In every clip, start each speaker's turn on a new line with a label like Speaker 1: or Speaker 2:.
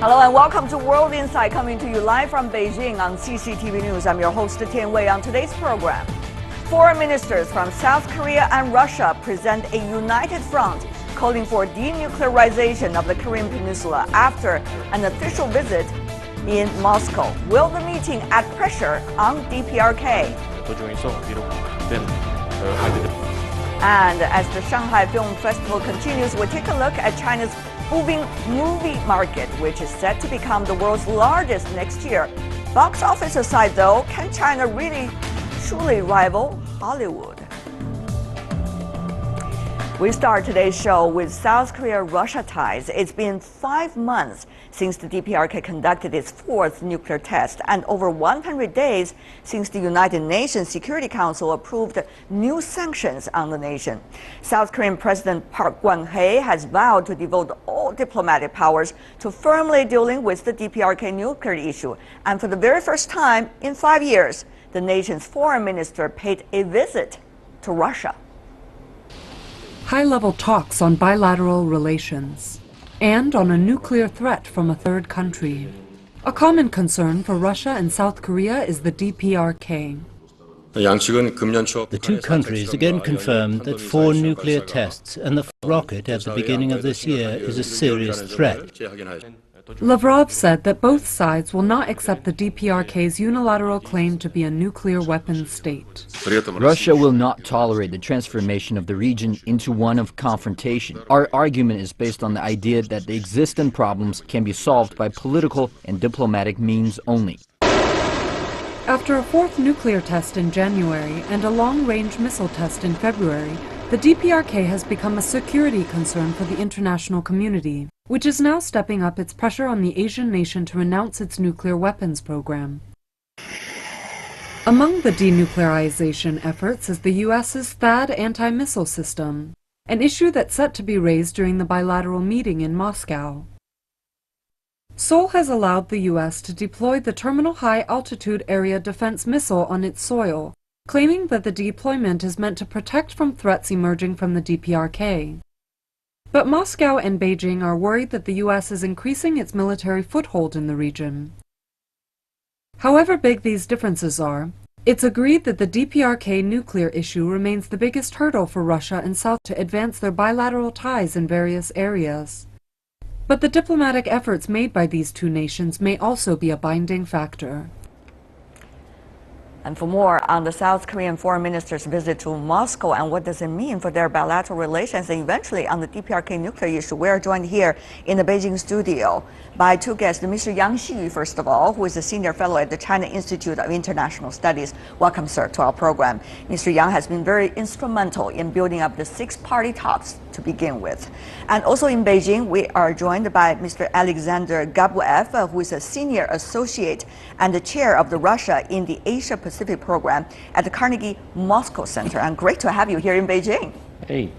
Speaker 1: Hello and welcome to World Insight, coming to you live from Beijing on CCTV News. I'm your host, Tian Wei. On today's program, foreign ministers from South Korea and Russia present a united front calling for denuclearization of the Korean Peninsula after an official visit in Moscow. Will the meeting add pressure on DPRK? And as the Shanghai Film Festival continues, we take a look at China's booming movie market, which is set to become the world's largest next year. Box office aside, though, can China really truly rival Hollywood? We start today's show with South Korea-Russia ties. It's been 5 months since the DPRK conducted its 4th nuclear test, and over 100 days since the United Nations Security Council approved new sanctions on the nation. South Korean President Park Geun-hye has vowed to devote all diplomatic powers to firmly dealing with the DPRK nuclear issue. And for the very first time in 5 years, the nation's foreign minister paid a visit to Russia.
Speaker 2: High-level talks on bilateral relations and on a nuclear threat from a third country. A common concern for Russia and South Korea is the DPRK.
Speaker 3: The two countries again confirmed that 4 nuclear tests and the rocket at the beginning of this year is a serious threat.
Speaker 2: Lavrov said that both sides will not accept the DPRK's unilateral claim to be a nuclear weapons state.
Speaker 4: Russia will not tolerate the transformation of the region into one of confrontation. Our argument is based on the idea that the existing problems can be solved by political and diplomatic means only.
Speaker 2: After a 4th nuclear test in January and a long-range missile test in February, the DPRK has become a security concern for the international community, which is now stepping up its pressure on the Asian nation to renounce its nuclear weapons program. Among the denuclearization efforts is the U.S.'s THAAD anti-missile system, an issue that's set to be raised during the bilateral meeting in Moscow. Seoul has allowed the U.S. to deploy the Terminal High Altitude Area Defense Missile on its soil, claiming that the deployment is meant to protect from threats emerging from the DPRK. But Moscow and Beijing are worried that the U.S. is increasing its military foothold in the region. However big these differences are, it's agreed that the DPRK nuclear issue remains the biggest hurdle for Russia and South to advance their bilateral ties in various areas. But the diplomatic efforts made by these two nations may also be a binding factor.
Speaker 1: And for more on the South Korean foreign minister's visit to Moscow and what does it mean for their bilateral relations, and eventually on the DPRK nuclear issue, we are joined here in the Beijing studio by 2 guests. Mr. Yang Xiyu, first of all, who is a senior fellow at the China Institute of International Studies. Welcome, sir, to our program. Mr. Yang has been very instrumental in building up the 6-party talks to begin with. And also in Beijing, we are joined by Mr. Alexander Gabuev, who is a senior associate and the chair of the Russia in the Asia Pacific program at the Carnegie Moscow Center. And great to have you here in Beijing.
Speaker 3: Hey.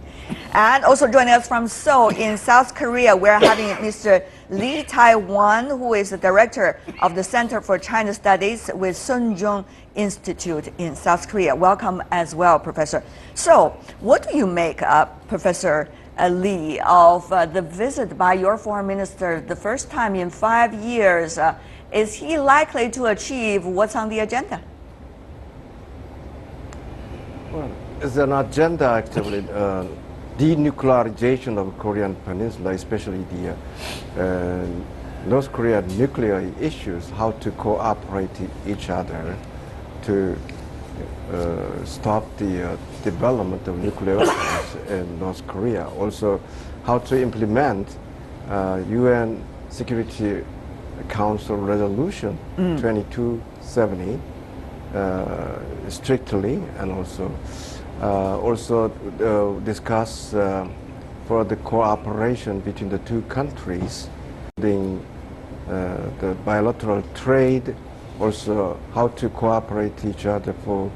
Speaker 1: And also joining us from Seoul in South Korea, we're having Mr. Lee Tai-wan, who is the director of the Center for China Studies with Sunjung Institute in South Korea. Welcome as well, Professor. So, what do you make, Professor Lee, of the visit by your foreign minister the first time in 5 years? Is he likely to achieve what's on the agenda?
Speaker 5: Well, it's an agenda actually. Denuclearization of Korean Peninsula, especially the North Korea nuclear issues, how to cooperate each other to stop the development of nuclear weapons in North Korea. Also, how to implement UN Security Council Resolution 2270 strictly, and also discuss for the cooperation between the two countries, the bilateral trade, also how to cooperate each other for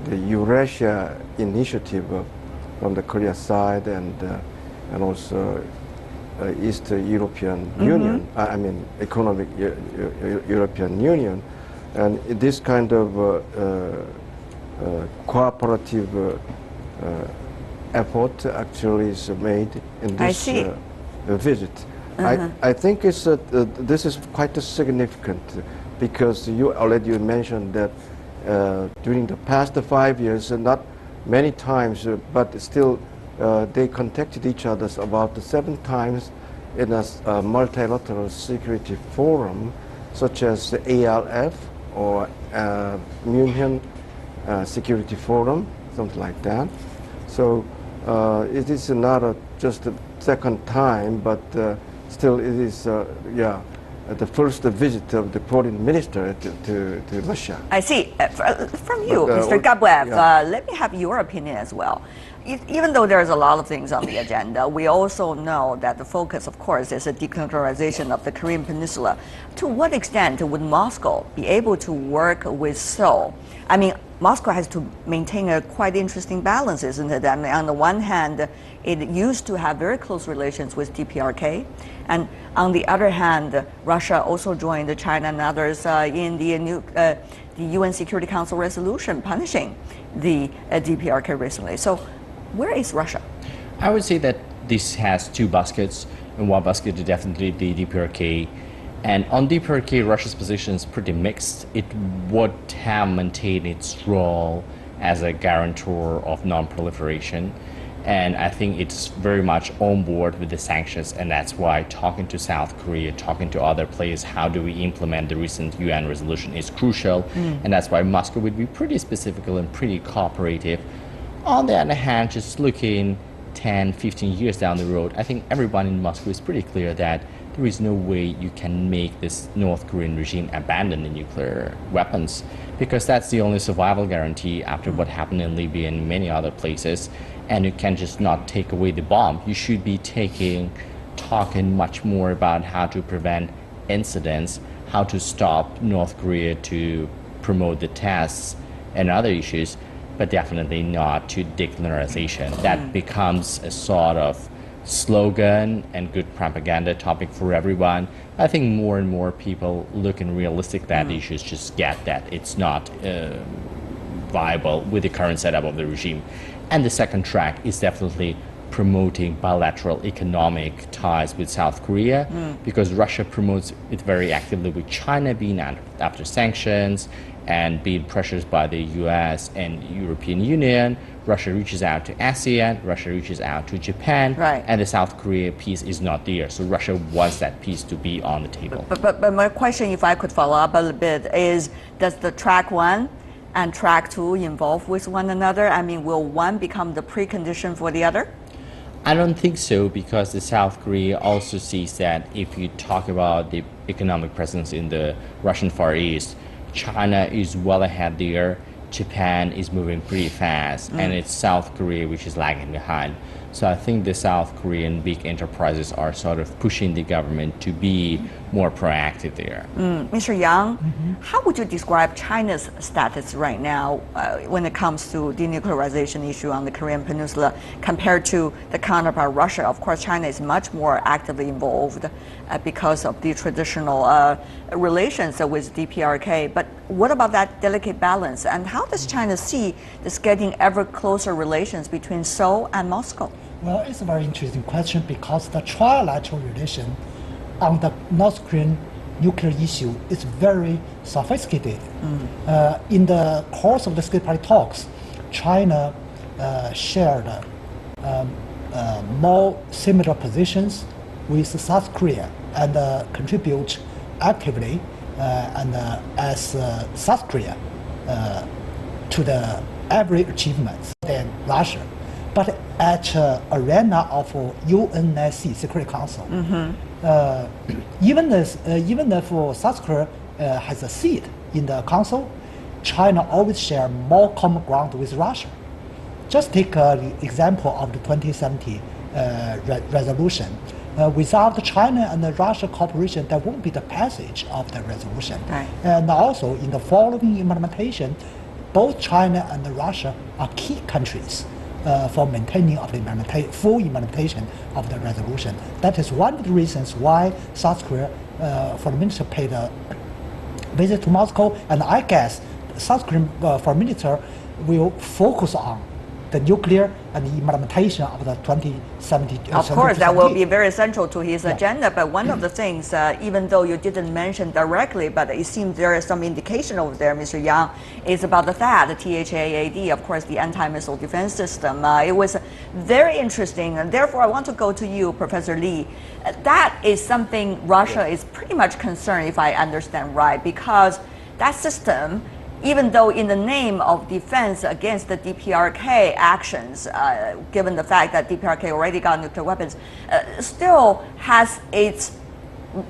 Speaker 5: the Eurasia initiative from the Korea side, and also East European Union, I mean economic European Union, and this kind of cooperative effort actually is made in this visit. I think this is quite significant because you already mentioned that during the past 5 years, not many times, but still they contacted each other about 7 times in a multilateral security forum, such as the ALF or Munich Security Forum, something like that. So it is not just the second time, but still it is, the first visit of the foreign minister to Russia.
Speaker 1: I see. From you, Mr. Gabwev, let me have your opinion as well. Even though there's a lot of things on the agenda, we also know that the focus, of course, is the denuclearization of the Korean Peninsula. To what extent would Moscow be able to work with Seoul? I mean, Moscow has to maintain a quite interesting balance, isn't it? I mean, on the one hand, it used to have very close relations with DPRK, and on the other hand, Russia also joined China and others in the UN Security Council resolution punishing the DPRK recently. So, where is Russia?
Speaker 6: I would say that this has 2 baskets, and one basket is definitely the DPRK. And on DPRK, Russia's position is pretty mixed. It would have maintained its role as a guarantor of non-proliferation. And I think it's very much on board with the sanctions, and that's why talking to South Korea, talking to other players, how do we implement the recent UN resolution is crucial. And that's why Moscow would be pretty specific and pretty cooperative. On the other hand, just looking 10, 15 years down the road, I think everyone in Moscow is pretty clear that there is no way you can make this North Korean regime abandon the nuclear weapons, because that's the only survival guarantee after what happened in Libya and many other places. And you can just not take away the bomb. You should be talking much more about how to prevent incidents, how to stop North Korea to promote the tests and other issues, but definitely not to denuclearization. That becomes a sort of slogan and good propaganda topic for everyone. I think more and more people looking realistic that issues just get that it's not viable with the current setup of the regime. And the second track is definitely promoting bilateral economic ties with South Korea, because Russia promotes it very actively with China being after sanctions and being pressured by the US and European Union. Russia reaches out to ASEAN, Russia reaches out to Japan, and the South Korea piece is not there. So Russia wants that piece to be on the table.
Speaker 1: But my question, if I could follow up a little bit, is does the track 1 and track 2 involve with one another? I mean, will one become the precondition for the other?
Speaker 6: I don't think so, because the South Korea also sees that if you talk about the economic presence in the Russian Far East, China is well ahead there, Japan is moving pretty fast, and it's South Korea which is lagging behind. So I think the South Korean big enterprises are sort of pushing the government to be more proactive there.
Speaker 1: Mr. Yang, how would you describe China's status right now when it comes to denuclearization issue on the Korean Peninsula compared to the counterpart Russia? Of course, China is much more actively involved because of the traditional relations with DPRK. But what about that delicate balance? And how does China see this getting ever closer relations between Seoul and Moscow?
Speaker 7: Well, it's a very interesting question, because the trilateral relation on the North Korean nuclear issue is very sophisticated. In the course of the State Party talks, China shared more similar positions with South Korea and contribute actively and as South Korea to the every achievements than Russia. But at arena of UNSC Security Council, even if South Korea has a seat in the council, China always share more common ground with Russia. Just take the example of the 2070 resolution. Without China and Russia cooperation, there won't be the passage of the resolution. And also in the following implementation, both China and Russia are key countries for maintaining of the full implementation of the resolution. That is one of the reasons why South Korea foreign minister paid a visit to Moscow, and I guess South Korean foreign minister will focus on the nuclear and the implementation of the 2070.
Speaker 1: Of course, that will be very central to his agenda. But one of the things, even though you didn't mention directly, but it seems there is some indication over there, Mr. Yang, is about the THAAD, the THAAD, of course, the anti-missile defense system. It was very interesting, and therefore I want to go to you, Professor Lee. That is something Russia is pretty much concerned, if I understand right, because that system, even though in the name of defense against the DPRK actions, given the fact that DPRK already got nuclear weapons, still has its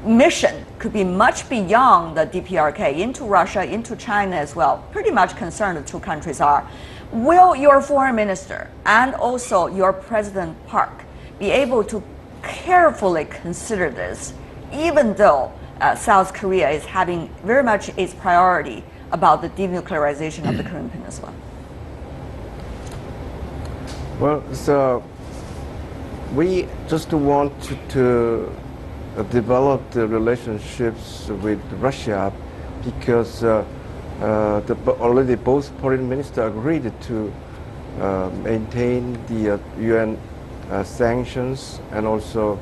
Speaker 1: mission could be much beyond the DPRK, into Russia, into China as well. Pretty much concerned the two countries are. Will your foreign minister and also your President Park be able to carefully consider this, even though South Korea is having very much its priority about the denuclearization of the Korean Peninsula?
Speaker 5: Well, so we just want to develop the relationships with Russia because already both foreign ministers agreed to maintain the UN sanctions and also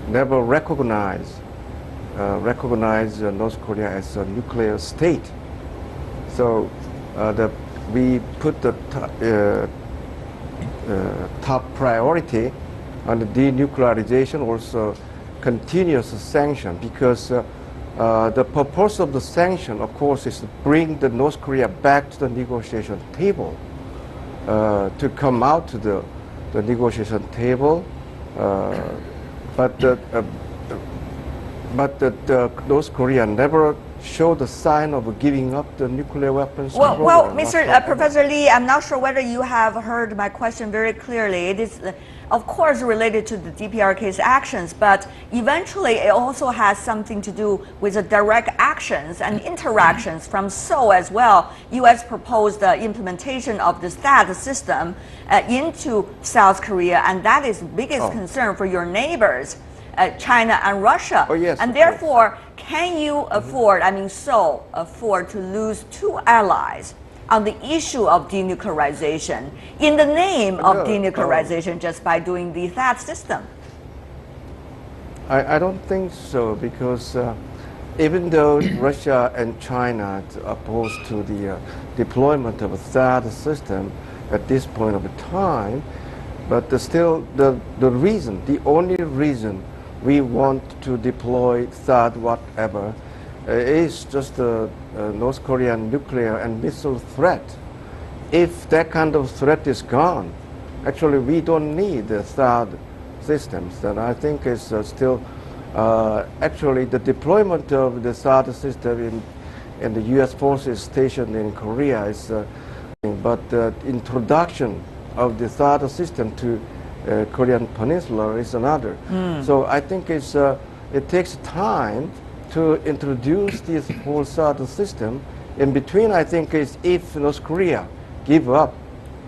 Speaker 5: never recognize North Korea as a nuclear state. So we put the top priority on the denuclearization, also continuous sanction, because the purpose of the sanction, of course, is to bring the North Korea back to the negotiation table, to come out to the negotiation table, but North Korea never showed the sign of giving up the nuclear weapons program.
Speaker 1: Well, Mr. Professor Lee, I'm not sure whether you have heard my question very clearly. It is, of course, related to the DPRK's actions, but eventually it also has something to do with the direct actions and interactions from Seoul as well. U.S. proposed the implementation of the THAAD system into South Korea, and that is the biggest concern for your neighbors, China and Russia.
Speaker 5: Oh, yes,
Speaker 1: and therefore, can you afford, Seoul afford to lose two allies on the issue of denuclearization in the name of denuclearization just by doing the THAAD system?
Speaker 5: I don't think so, because even though Russia and China are opposed to the deployment of a THAAD system at this point of time, but still the only reason we want to deploy THAAD whatever is just the North Korean nuclear and missile threat. If that kind of threat is gone, actually we don't need the THAAD systems. And I think it's still actually the deployment of the THAAD system in the U.S. forces stationed in Korea is, but the introduction of the THAAD system to Korean Peninsula is another. So I think it takes time to introduce this whole THAAD system. In between, I think is if North Korea give up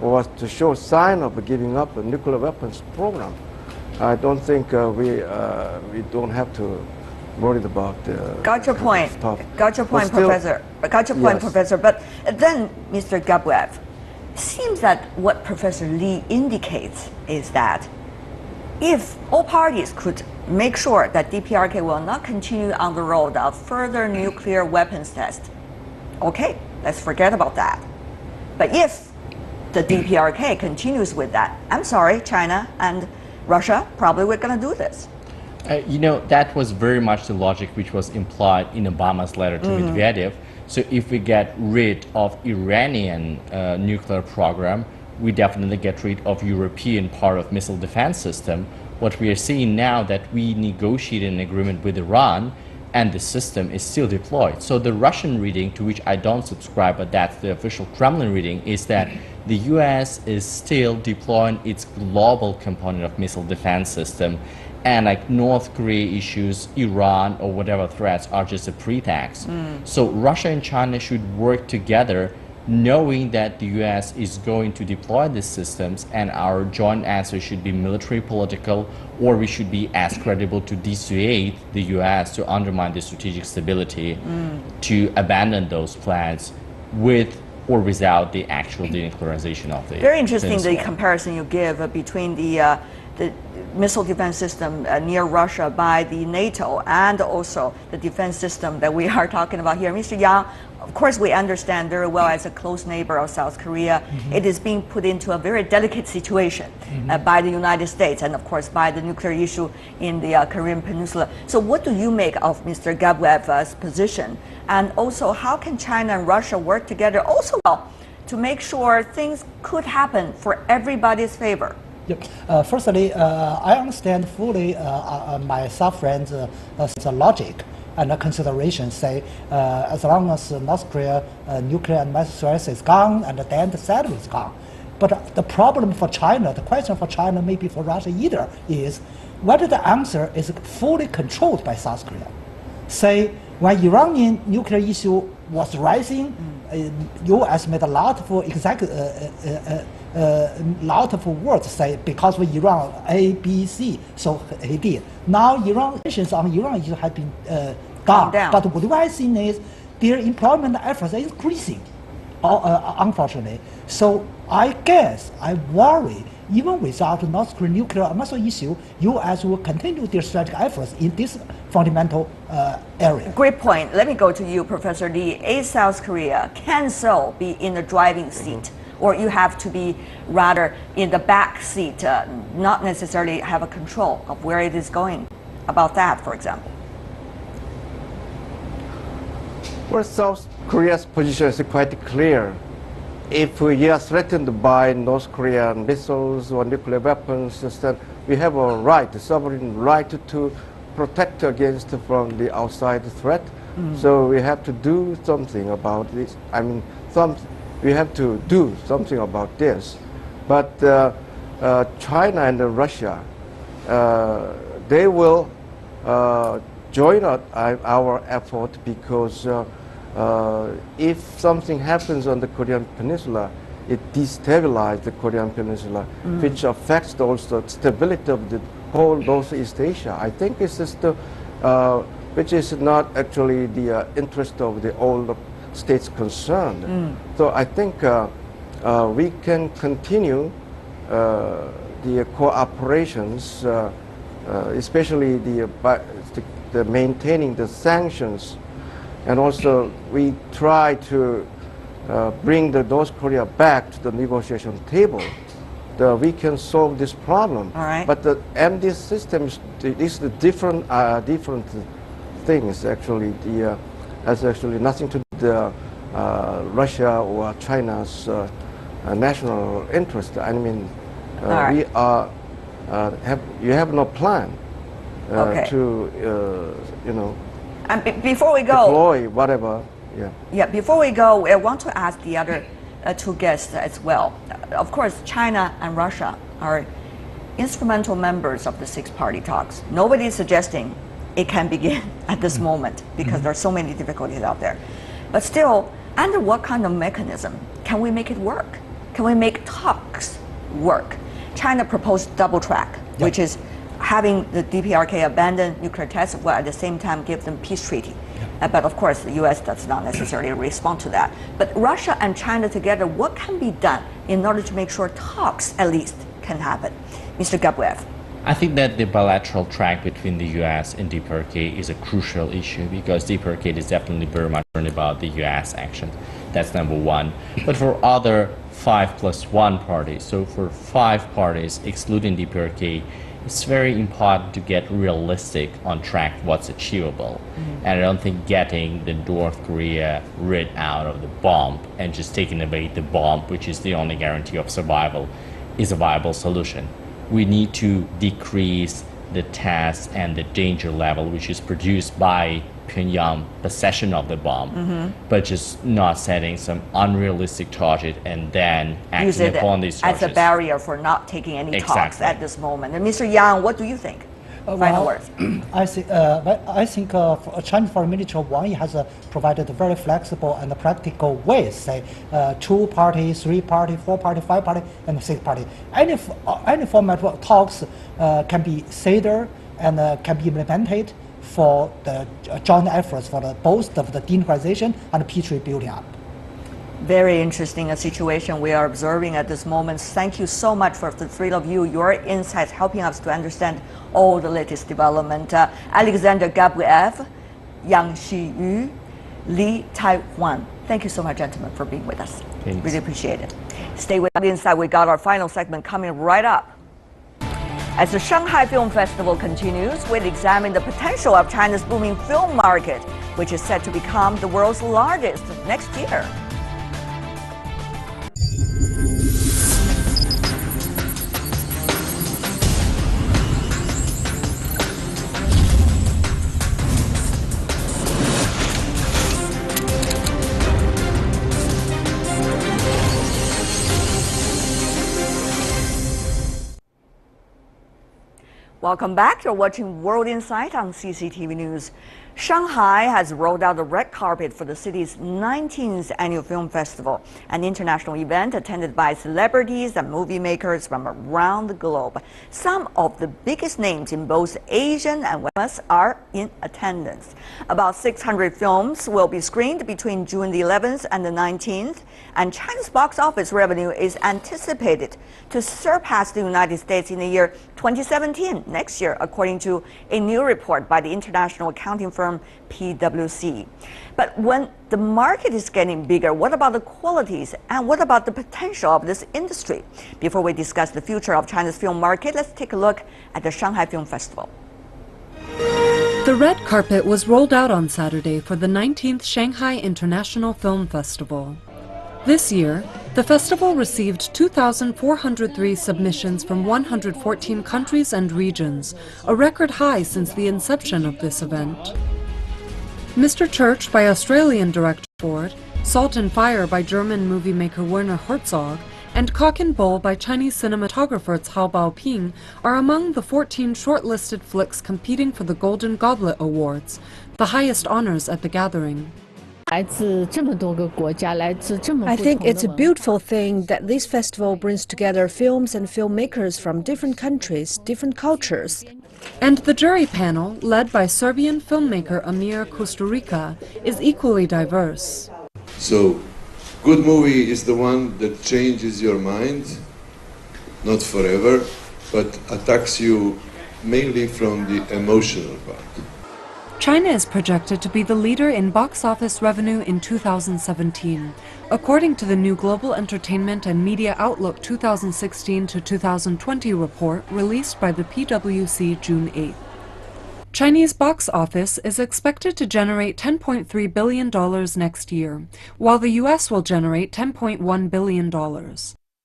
Speaker 5: or to show sign of giving up a nuclear weapons program, I don't think we don't have to worry about the
Speaker 1: Got your point.
Speaker 5: stuff.
Speaker 1: Got your point,
Speaker 5: still,
Speaker 1: Professor. Got your point,
Speaker 5: yes.
Speaker 1: Professor. But then, Mr. Gabuev, seems that what Professor Lee indicates is that if all parties could make sure that DPRK will not continue on the road of further nuclear weapons tests, okay, let's forget about that. But if the DPRK continues with that, I'm sorry, China and Russia probably we're going to do this.
Speaker 6: That was very much the logic which was implied in Obama's letter to Medvedev. So if we get rid of Iranian nuclear program, we definitely get rid of European part of missile defense system. What we are seeing now that we negotiated an agreement with Iran and the system is still deployed. So the Russian reading, to which I don't subscribe, but that's the official Kremlin reading, is that the US is still deploying its global component of missile defense system, and like North Korea issues, Iran or whatever threats are just a pretext. So Russia and China should work together, knowing that the US is going to deploy these systems, and our joint answer should be military, political, or we should be as credible to dissuade the US to undermine the strategic stability, to abandon those plans with or without the actual denuclearization of the
Speaker 1: Very interesting the
Speaker 6: peninsula.
Speaker 1: comparison you give between the missile defense system near Russia by the NATO and also the defense system that we are talking about here. Mr. Yang, of course we understand very well as a close neighbor of South Korea, it is being put into a very delicate situation by the United States and of course by the nuclear issue in the Korean Peninsula. So what do you make of Mr. Gabwev's position? And also how can China and Russia work together also to make sure things could happen for everybody's favor?
Speaker 7: Yep. Firstly, I understand fully my South friends' logic and consideration. Say, as long as North Korea nuclear and missile threat is gone, and then the saddle is gone. But the problem for China, the question for China, maybe for Russia either, is whether the answer is fully controlled by South Korea. Say, when Iranian nuclear issue was rising, U.S. made a lot of lot of words say because of Iran A, B, C, so he did. Now Iran sanctions on Iran issue have been gone. But what I see is their employment efforts are increasing, unfortunately. So I guess I worry even without North Korean nuclear and missile issue, U.S. will continue their strategic efforts in this fundamental area.
Speaker 1: Great point. Let me go to you, Professor Lee. A South Korea can so be in the driving seat, or you have to be rather in the back seat, not necessarily have a control of where it is going. About that, for example.
Speaker 5: Well, South Korea's position is quite clear. If we are threatened by North Korean missiles or nuclear weapons, then we have a right, a sovereign right to protect against from the outside threat. So we have to do something about this. I mean, we have to do something about this. But China and Russia, they will join our effort because if something happens on the Korean Peninsula, it destabilizes the Korean Peninsula, which affects also stability of the whole Northeast Asia. I think it's just which is not actually the interest of the all states concerned. So I think we can continue the cooperations, especially the maintaining the sanctions. And also, we try to bring the North Korea back to the negotiation table. We can solve this problem.
Speaker 1: All right.
Speaker 5: But the MD system is the different things. Actually, has actually nothing to do with Russia or China's national interest. I mean,
Speaker 1: right.
Speaker 5: we are you have no plan to
Speaker 1: And before we go,
Speaker 5: deploy whatever.
Speaker 1: Yeah, before we go, I want to ask the other two guests as well. Of course, China and Russia are instrumental members of the six-party talks. Nobody is suggesting it can begin at this moment because there are so many difficulties out there. But still, under what kind of mechanism can we make it work? Can we make talks work? China proposed double track, which is having the DPRK abandon nuclear tests, while at the same time give them peace treaty. But of course, the U.S. does not necessarily respond to that. But Russia and China together, what can be done in order to make sure talks, at least, can happen? Mr. Gabwev.
Speaker 6: I think that the bilateral track between the U.S. and DPRK is a crucial issue because DPRK is definitely very much concerned about the U.S. action. That's number one. But for other 5+1 parties, so for 5 parties excluding DPRK, it's very important to get realistic on track what's achievable. And I don't think getting the North Korea rid out of the bomb and just taking away the bomb, which is the only guarantee of survival, is a viable solution. We need to decrease the test and the danger level which is produced by Pyongyang possession of the bomb, but just not setting some unrealistic target and then acting upon these targets.
Speaker 1: As a barrier for not taking any talks at this moment. And Mr. Yang, what do you think? Final words.
Speaker 7: I think Chinese Foreign Ministry has provided very flexible and practical ways, say 2 party, 3 party, 4 party, 5 party, and 6 party. Any format of talks can be considered and can be implemented for the joint efforts for both of the denuclearization and peace treaty building up.
Speaker 1: Very interesting a situation we are observing at this moment. Thank you so much for the three of you, your insights helping us to understand all the latest development. Alexander Gabriev, Yang Xiyu, Li Taiwan. Thank you so much, gentlemen, for being with us.
Speaker 6: Thanks.
Speaker 1: Really appreciate it. Stay with us. Inside, we got our final segment coming right up. As the Shanghai Film Festival continues, we'll examine the potential of China's booming film market, which is set to become the world's largest next year. Welcome back. You're watching World Insight on CCTV News. Shanghai has rolled out the red carpet for the city's 19th annual film festival, an international event attended by celebrities and movie makers from around the globe. Some of the biggest names in both Asian and West are in attendance. About 600 films will be screened between June the 11th and the 19th, and China's box office revenue is anticipated to surpass the United States in the year 2017, next year, according to a new report by the international accounting firm PwC. But when the market is getting bigger, what about the qualities and what about the potential of this industry? Before we discuss the future of China's film market, let's take a look at the Shanghai Film Festival.
Speaker 2: The red carpet was rolled out on Saturday for the 19th Shanghai International Film Festival. This year, the festival received 2,403 submissions from 114 countries and regions, a record high since the inception of this event. Mr. Church by Australian director Ford, Salt and Fire by German movie maker Werner Herzog, and Cock and Bull by Chinese cinematographer Cao Baoping are among the 14 shortlisted flicks competing for the Golden Goblet Awards, the highest honors at the gathering.
Speaker 8: I think it's a beautiful thing that this festival brings together films and filmmakers from different countries, different cultures.
Speaker 2: And the jury panel, led by Serbian filmmaker Amir Kusturica, is equally diverse.
Speaker 9: So, good movie is the one that changes your mind, not forever, but attacks you mainly from the emotional part.
Speaker 2: China is projected to be the leader in box office revenue in 2017, according to the new Global Entertainment and Media Outlook 2016 to 2020 report released by the PwC June 8. Chinese box office is expected to generate $10.3 billion next year, while the US will generate $10.1 billion.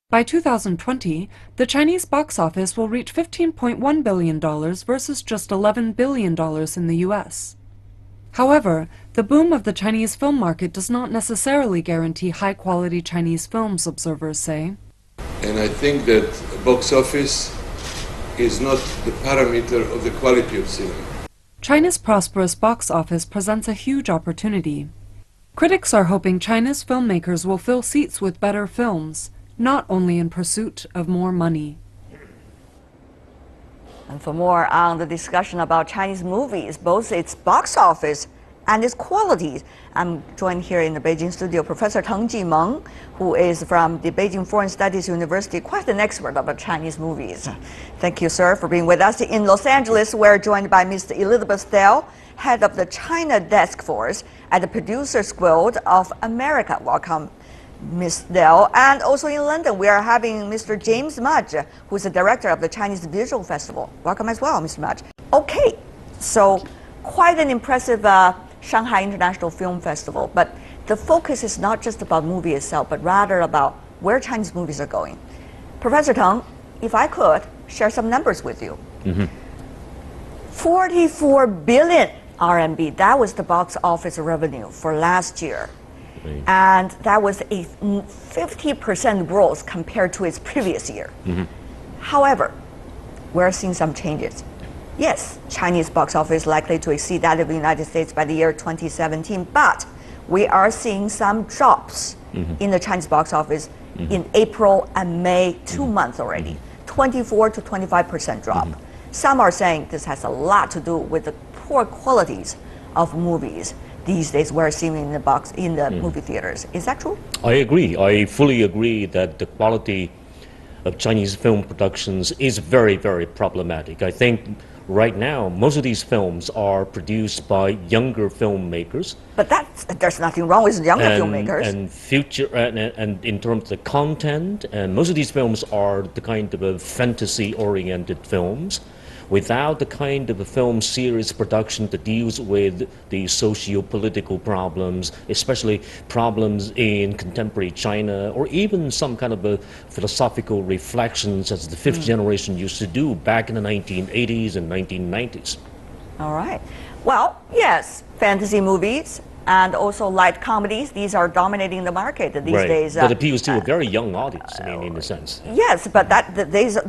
Speaker 2: By 2020, the Chinese box office will reach $15.1 billion versus just $11 billion in the US. However, the boom of the Chinese film market does not necessarily guarantee high-quality Chinese films, observers say.
Speaker 9: And I think that box office is not the parameter of the quality of cinema.
Speaker 2: China's prosperous box office presents a huge opportunity. Critics are hoping China's filmmakers will fill seats with better films, not only in pursuit of more money.
Speaker 1: And for more on the discussion about Chinese movies, both its box office and its qualities, I'm joined here in the Beijing studio, Professor Teng Jimeng, who is from the Beijing Foreign Studies University, quite an expert about Chinese movies. Thank you, sir, for being with us. In Los Angeles, we're joined by Ms. Elizabeth Dell, head of the China Desk Force at the Producers Guild of America. Welcome, Ms. Dell. And also in London, we are having Mr. James Mudge, who's the director of the Chinese Visual Festival. Welcome as well, Mr. Mudge. Okay, so quite an impressive Shanghai International Film Festival, but the focus is not just about movie itself, but rather about where Chinese movies are going. Professor Teng, if I could share some numbers with you. 44 billion RMB, that was the box office revenue for last year. And that was a 50% growth compared to its previous year. However, we're seeing some changes. Yes, Chinese box office likely to exceed that of the United States by the year 2017, but we are seeing some drops in the Chinese box office in April and May, 2 months already, 24 to 25% drop. Some are saying this has a lot to do with the poor qualities of movies. these days we're seeing in the movie theaters. Is that true?
Speaker 10: I agree. I fully agree that the quality of Chinese film productions is very, very problematic. I think right now most of these films are produced by younger filmmakers.
Speaker 1: But there's nothing wrong with younger filmmakers.
Speaker 10: And in terms of the content, and most of these films are the kind of fantasy-oriented films, without the kind of a film series production that deals with the socio-political problems, especially problems in contemporary China, or even some kind of a philosophical reflections as the fifth generation used to do back in the 1980s and 1990s.
Speaker 1: All right. Well, yes, fantasy movies and also light comedies, these are dominating the market these days.
Speaker 10: That appeals to a very young audience, I mean, in a sense.
Speaker 1: Yes, but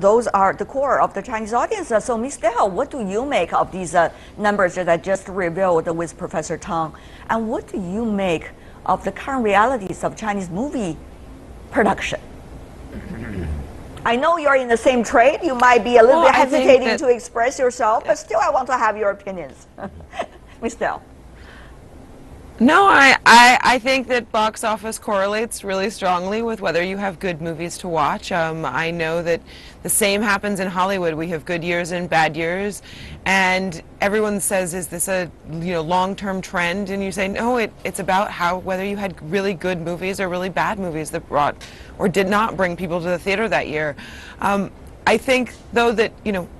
Speaker 1: those are the core of the Chinese audience. So, Ms. Dell, what do you make of these numbers that I just revealed with Professor Tang? And what do you make of the current realities of Chinese movie production? I know you're in the same trade. You might be a little bit hesitating to express yourself, but still I want to have your opinions. Ms. Dell.
Speaker 11: No, I think that box office correlates really strongly with whether you have good movies to watch. I know that the same happens in Hollywood. We have good years and bad years, and everyone says, "Is this a long-term trend?" And you say, "No, it's about whether you had really good movies or really bad movies that brought or did not bring people to the theater that year." I think, though, that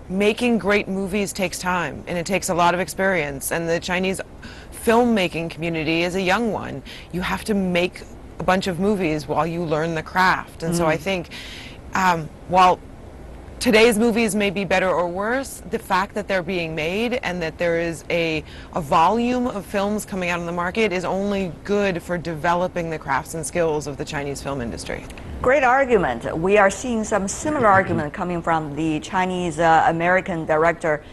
Speaker 11: making great movies takes time and it takes a lot of experience, and the Chinese filmmaking community is a young one. You have to make a bunch of movies while you learn the craft. And so I think while today's movies may be better or worse, the fact that they're being made and that there is a volume of films coming out on the market is only good for developing the crafts and skills of the Chinese film industry.
Speaker 1: Great argument. We are seeing some similar argument coming from the Chinese American director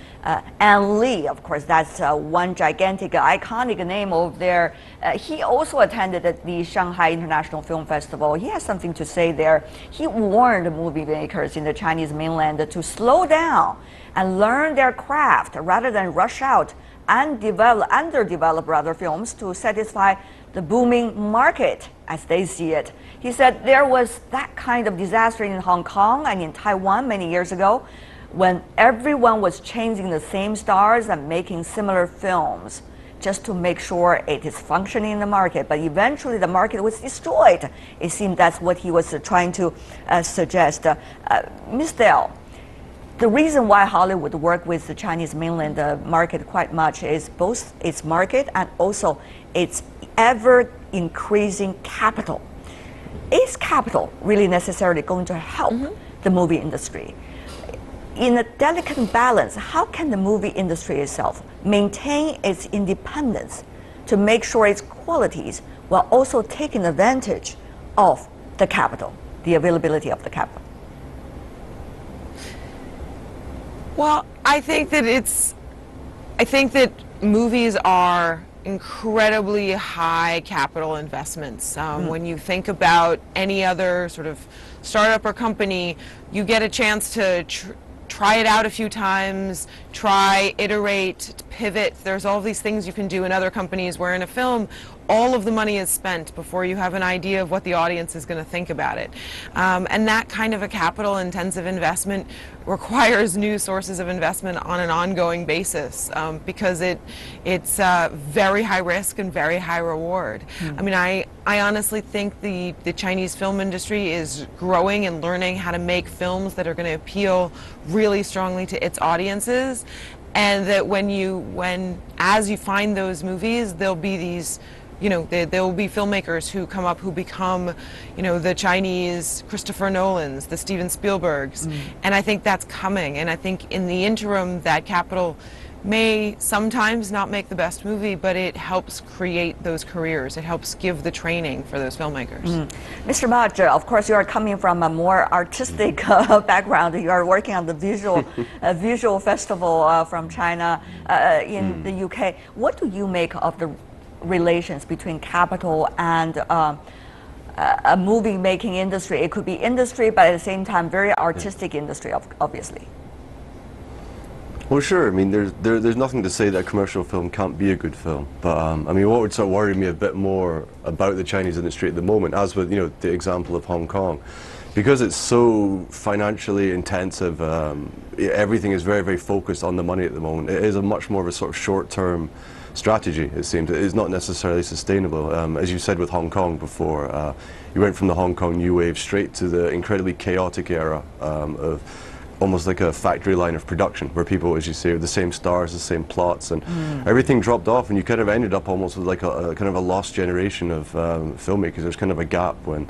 Speaker 1: Ang Lee. Of course, that's one gigantic, iconic name over there. He also attended the Shanghai International Film Festival. He has something to say there. He warned movie makers in the Chinese mainland to slow down and learn their craft rather than rush out and underdevelop films to satisfy the booming market as they see it. He said there was that kind of disaster in Hong Kong and in Taiwan many years ago when everyone was chasing the same stars and making similar films just to make sure it is functioning in the market. But eventually the market was destroyed. It seemed that's what he was trying to suggest. Ms. Dell, the reason why Hollywood work with the Chinese mainland market quite much is both its market and also its ever-increasing capital. Is capital really necessarily going to help the movie industry? In a delicate balance, how can the movie industry itself maintain its independence to make sure its qualities while also taking advantage of the capital, the availability of the capital?
Speaker 11: Well, I think that movies are incredibly high capital investments. When you think about any other sort of startup or company, you get a chance to try it out a few times, iterate, pivot. There's all these things you can do in other companies where in a film, all of the money is spent before you have an idea of what the audience is going to think about it. And that kind of a capital-intensive investment requires new sources of investment on an ongoing basis because it's very high risk and very high reward. I mean, I honestly think the Chinese film industry is growing and learning how to make films that are going to appeal really strongly to its audiences, and that as you find those movies, there'll be these there will be filmmakers who come up who become, the Chinese Christopher Nolans, the Steven Spielbergs, and I think that's coming. And I think in the interim, that capital may sometimes not make the best movie, but it helps create those careers. It helps give the training for those filmmakers.
Speaker 1: Mr. Maj, of course, you are coming from a more artistic background. You are working on the visual festival from China in the UK. What do you make of the relations between capital and a movie making industry? It could be industry, but at the same time very artistic industry, obviously.
Speaker 12: Well, sure. I mean, there's nothing to say that a commercial film can't be a good film. But I mean, what would sort of worry me a bit more about the Chinese industry at the moment, as with the example of Hong Kong, because it's so financially intensive. Everything is very, very focused on the money at the moment. It is a much more of a sort of short-term strategy. It seems it is not necessarily sustainable. As you said with Hong Kong before, you went from the Hong Kong New Wave straight to the incredibly chaotic era of almost like a factory line of production, where people, as you say, are the same stars, the same plots, and everything dropped off, and you kind of ended up almost with like a kind of a lost generation of filmmakers. There's kind of a gap when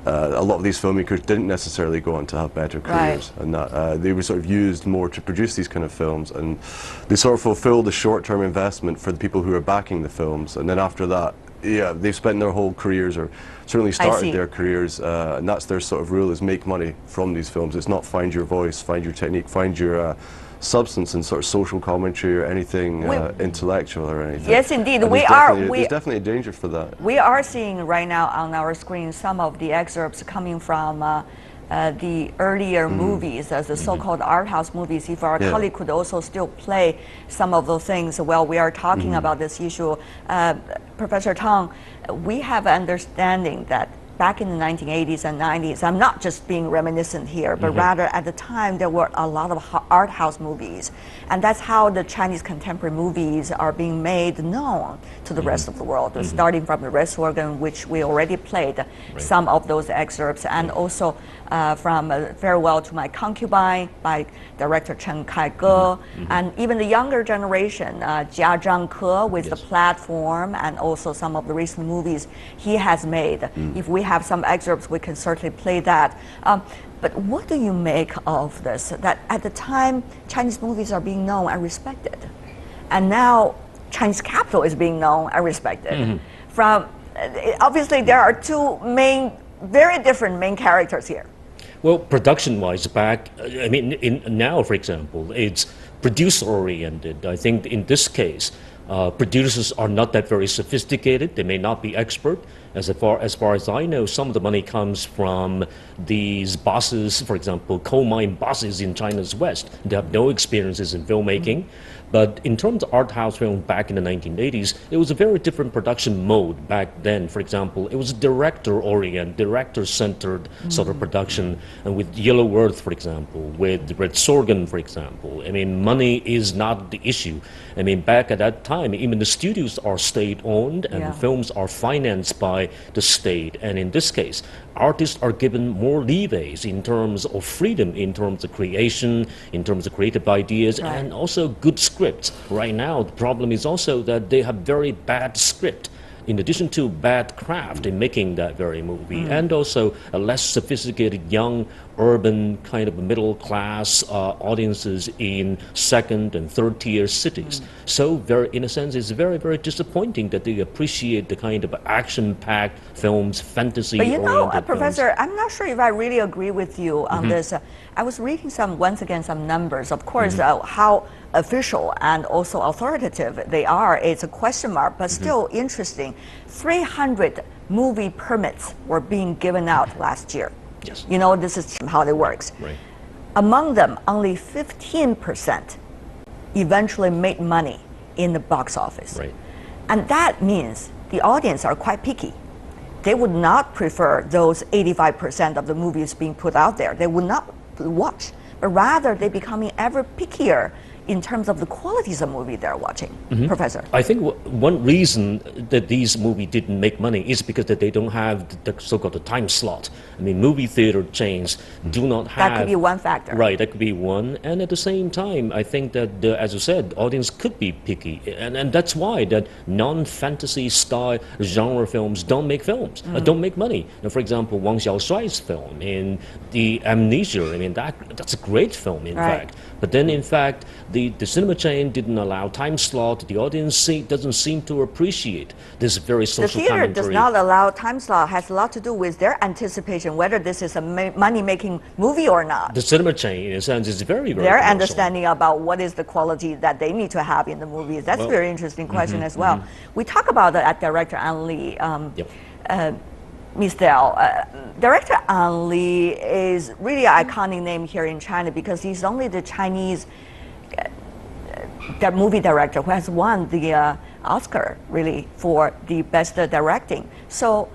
Speaker 12: a lot of these filmmakers didn't necessarily go on to have better careers, and that they were sort of used more to produce these kind of films, and they sort of fulfilled the short-term investment for the people who are backing the films, and then after that, yeah, they've spent their whole careers, or certainly started their careers, and that's their sort of rule, is make money from these films. It's not find your voice, find your technique, find your substance and sort of social commentary or anything intellectual or anything.
Speaker 1: Yes, indeed.
Speaker 12: There's definitely a danger for that.
Speaker 1: We are seeing right now on our screen some of the excerpts coming from the earlier movies, as the so-called art house movies. If our colleague could also still play some of those things while we are talking about this issue. Professor Tang, we have an understanding that back in the 1980s and 90s, I'm not just being reminiscent here, but rather at the time there were a lot of art house movies. And that's how the Chinese contemporary movies are being made known to the rest of the world, starting from the Red Sorghum, which we already played some of those excerpts, and also from Farewell to My Concubine by director Chen Kai-ge, and even the younger generation, Jia Zhangke with The Platform, and also some of the recent movies he has made. If we have some excerpts, we can certainly play that. But what do you make of this, that at the time Chinese movies are being known and respected, and now Chinese capital is being known and respected? From obviously there are two very different main characters here.
Speaker 10: Well, production-wise, now, for example, it's producer-oriented. I think in this case, producers are not that very sophisticated. They may not be expert. As far as I know, some of the money comes from these bosses, for example, coal mine bosses in China's West. They have no experiences in filmmaking. But in terms of art house film back in the 1980s, it was a very different production mode back then. For example, it was director-oriented, director-centered sort of production. And with Yellow Earth, for example, with Red Sorghum, for example, I mean, money is not the issue. I mean, back at that time, even the studios are state-owned, and the films are financed by the state. And in this case, artists are given more leeways in terms of freedom, in terms of creation, in terms of creative ideas, and also good scripts. Right now, the problem is also that they have very bad script, in addition to bad craft in making that very movie, and also a less sophisticated, young, urban, kind of middle-class audiences in second and third-tier cities. So, in a sense, it's very, very disappointing that they appreciate the kind of action-packed films, fantasy-oriented films.
Speaker 1: But Professor, I'm not sure if I really agree with you on this. I was reading once again, some numbers. Of course, how official and also authoritative they are, it's a question mark, but still interesting. 300 movie permits were being given out last year.
Speaker 10: Yes.
Speaker 1: You know, this is how it works.
Speaker 10: Right.
Speaker 1: Among them, only 15% eventually made money in the box office.
Speaker 10: Right.
Speaker 1: And that means the audience are quite picky. They would not prefer those 85% of the movies being put out there. They would not watch, but rather they're becoming ever pickier in terms of the qualities of movie they're watching. Professor?
Speaker 10: I think one reason that these movies didn't make money is because that they don't have the so-called time slot. I mean, movie theater chains do not have...
Speaker 1: That could be one factor.
Speaker 10: Right, that could be one. And at the same time, I think that, as you said, the audience could be picky. And that's why that non-fantasy style genre films don't make films, don't make money. Now, for example, Wang Xiaoshuai's film in The Amnesia, I mean, that's a great film, in fact. But then, in fact, the cinema chain didn't allow time slot. The audience doesn't seem to appreciate this very social commentary.
Speaker 1: The theater does not allow time slot, has a lot to do with their anticipation, whether this is a money-making movie or not.
Speaker 10: The cinema chain, in a sense, is very, very
Speaker 1: Their
Speaker 10: commercial.
Speaker 1: understanding about what is the quality that they need to have in the movies. That's a very interesting question as well. We talk about that at director An Li. Ms. Dell, director An Li is really an iconic name here in China because he's only the Chinese movie director who has won the Oscar really for the best directing. So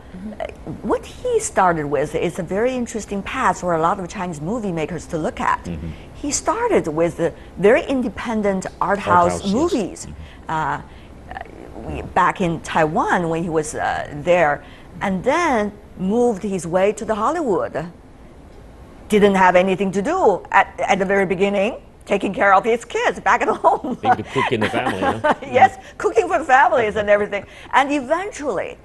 Speaker 1: what he started with is a very interesting path for a lot of Chinese movie makers to look at. He started with very independent art house movies back in Taiwan when he was there, and then moved his way to the Hollywood. Didn't have anything to do at the very beginning, taking care of his kids back at home.
Speaker 10: Being the cook in the family, huh?
Speaker 1: Yes, cooking for families and everything. And eventually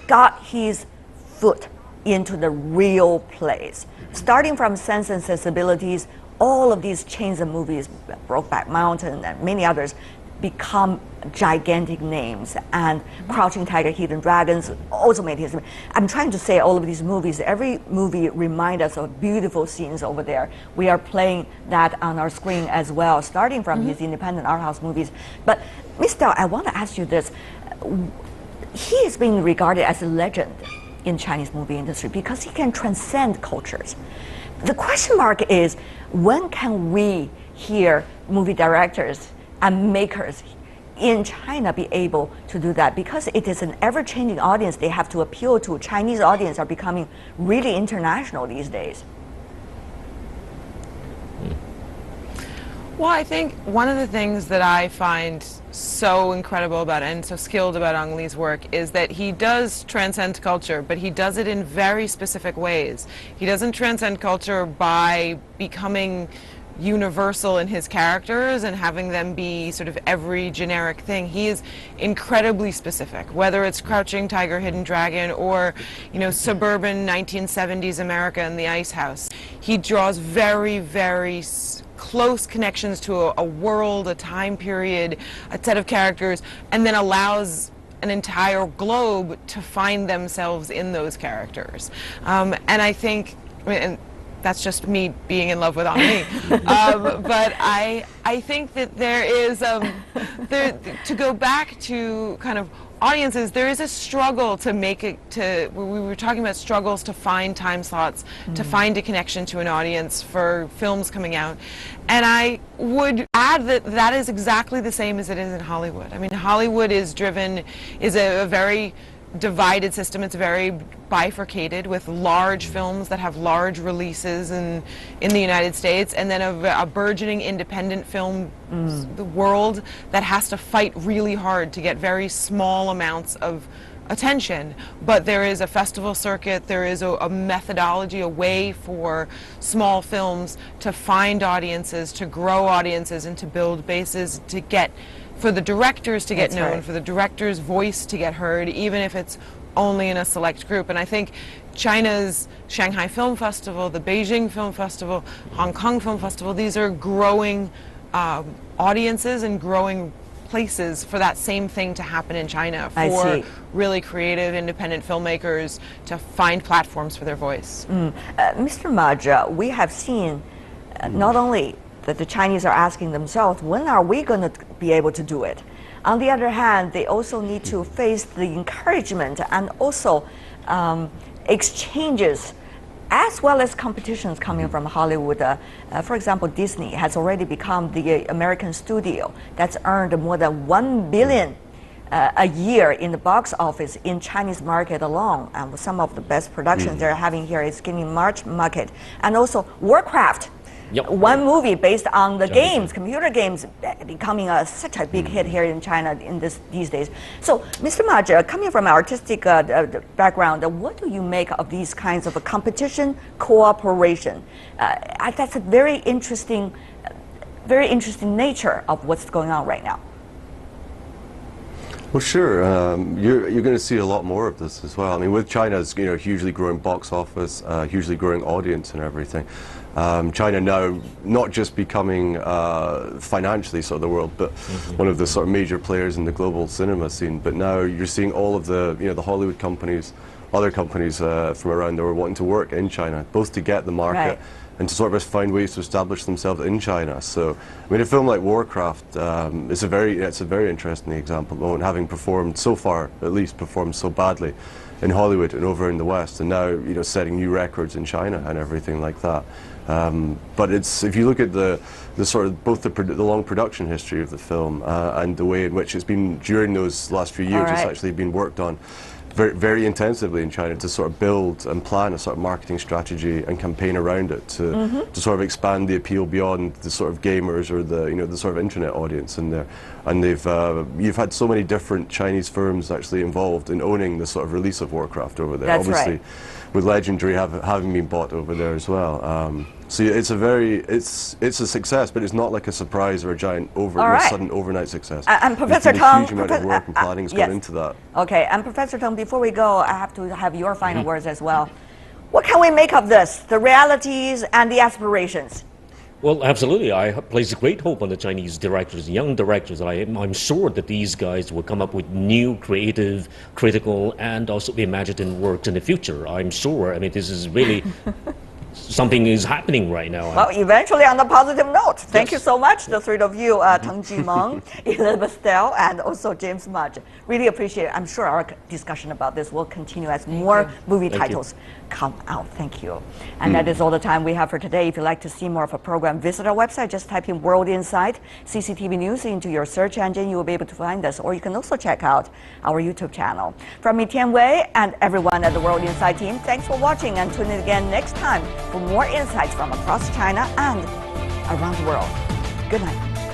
Speaker 1: got his foot into the real place. Starting from Sense and Sensibilities, all of these chains of movies, Brokeback Mountain and many others, become gigantic names. And Crouching Tiger, Hidden Dragons also made his. I'm trying to say all of these movies, every movie reminds us of beautiful scenes over there. We are playing that on our screen as well, starting from his independent art house movies. But Ms. Dao, I want to ask you this. He is being regarded as a legend in Chinese movie industry because he can transcend cultures. The question mark is, when can we hear movie directors and makers in China be able to do that? Because it is an ever-changing audience they have to appeal to. Chinese audience are becoming really international these days.
Speaker 11: Well, I think one of the things that I find so incredible about and so skilled about Ang Lee's work is that he does transcend culture, but he does it in very specific ways. He doesn't transcend culture by becoming universal in his characters and having them be sort of every generic thing. He is incredibly specific, whether it's Crouching Tiger, Hidden Dragon, or, you know, suburban 1970s America in the Ice House. He draws very, very close connections to a world, a time period, a set of characters, and then allows an entire globe to find themselves in those characters. And I think, and that's just me being in love with Ang Lee. But I think that there is, to go back to kind of audiences, there is a struggle to make it to, we were talking about struggles to find time slots, to find a connection to an audience for films coming out. And I would add that that is exactly the same as it is in Hollywood. I mean, Hollywood is a very divided system. It's very bifurcated, with large films that have large releases in the United States, and then a burgeoning independent film the world that has to fight really hard to get very small amounts of attention. But there is a festival circuit, there is a methodology, a way for small films to find audiences, to grow audiences, and to build bases, to get, for the directors to get known, for the director's voice to get heard, even if it's only in a select group. And I think China's Shanghai Film Festival, the Beijing Film Festival, Hong Kong Film Festival, these are growing audiences and growing places for that same thing to happen in China, for really creative independent filmmakers to find platforms for their voice.
Speaker 1: Mr. Mudge, we have seen not only that the Chinese are asking themselves, when are we going to be able to do it? On the other hand, they also need to face the encouragement and also exchanges as well as competitions coming from Hollywood. For example, Disney has already become the American studio that's earned more than $1 billion a year in the box office in Chinese market alone. And some of the best productions they're having here is getting March market. And also Warcraft. One movie based on the games, computer games, becoming such a big hit here in China these days. So, Mr. Mudge, coming from an artistic background, what do you make of these kinds of a competition, cooperation? That's a very interesting nature of what's going on right now.
Speaker 12: Well, sure. You're going to see a lot more of this as well. I mean, with China's hugely growing box office, hugely growing audience, and everything. China now not just becoming financially sort of the world, but one of the sort of major players in the global cinema scene. But now you're seeing all of the the Hollywood companies other companies from around the world wanting to work in China, both to get the market and to sort of find ways to establish themselves in China. So, I mean, a film like Warcraft it's a very interesting example at the moment, having performed so far, at least performed so badly in Hollywood and over in the West, and now, you know, setting new records in China and everything like that. But it's, if you look at the sort of both the long production history of the film and the way in which it's been during those last few years, it's actually been worked on very, very intensively in China to sort of build and plan a sort of marketing strategy and campaign around it to sort of expand the appeal beyond the sort of gamers or the, you know, the sort of internet audience in there. And they've you've had so many different Chinese firms actually involved in owning the sort of release of Warcraft over there.
Speaker 1: That's
Speaker 12: obviously,
Speaker 1: right.
Speaker 12: With Legendary having been bought over there as well. So it's a success, but it's not like a surprise or a giant sudden overnight success.
Speaker 1: And Professor Tong,
Speaker 12: a huge amount of work and planning has gone into that.
Speaker 1: Okay, and Professor Tong, before we go, I have to have your final words as well. What can we make of this, the realities and the aspirations?
Speaker 10: Well, absolutely. I place great hope on the Chinese directors, young directors. I'm sure that these guys will come up with new, creative, critical, and also imaginative works in the future. I'm sure. I mean, this is really something is happening right now.
Speaker 1: Well, eventually on a positive note. Thank you so much, the three of you, Teng Jimeng, Elizabeth Dell, and also James Mudge. Really appreciate it. I'm sure our discussion about this will continue as more movie titles come out. Thank you. And that is all the time we have for today. If you'd like to see more of a program, visit our website. Just type in World Insight CCTV News into your search engine. You will be able to find us. Or you can also check out our YouTube channel. From me, Tian Wei, and everyone at the World Insight team, thanks for watching, and tune in again next time for more insights from across China and around the world. Good night.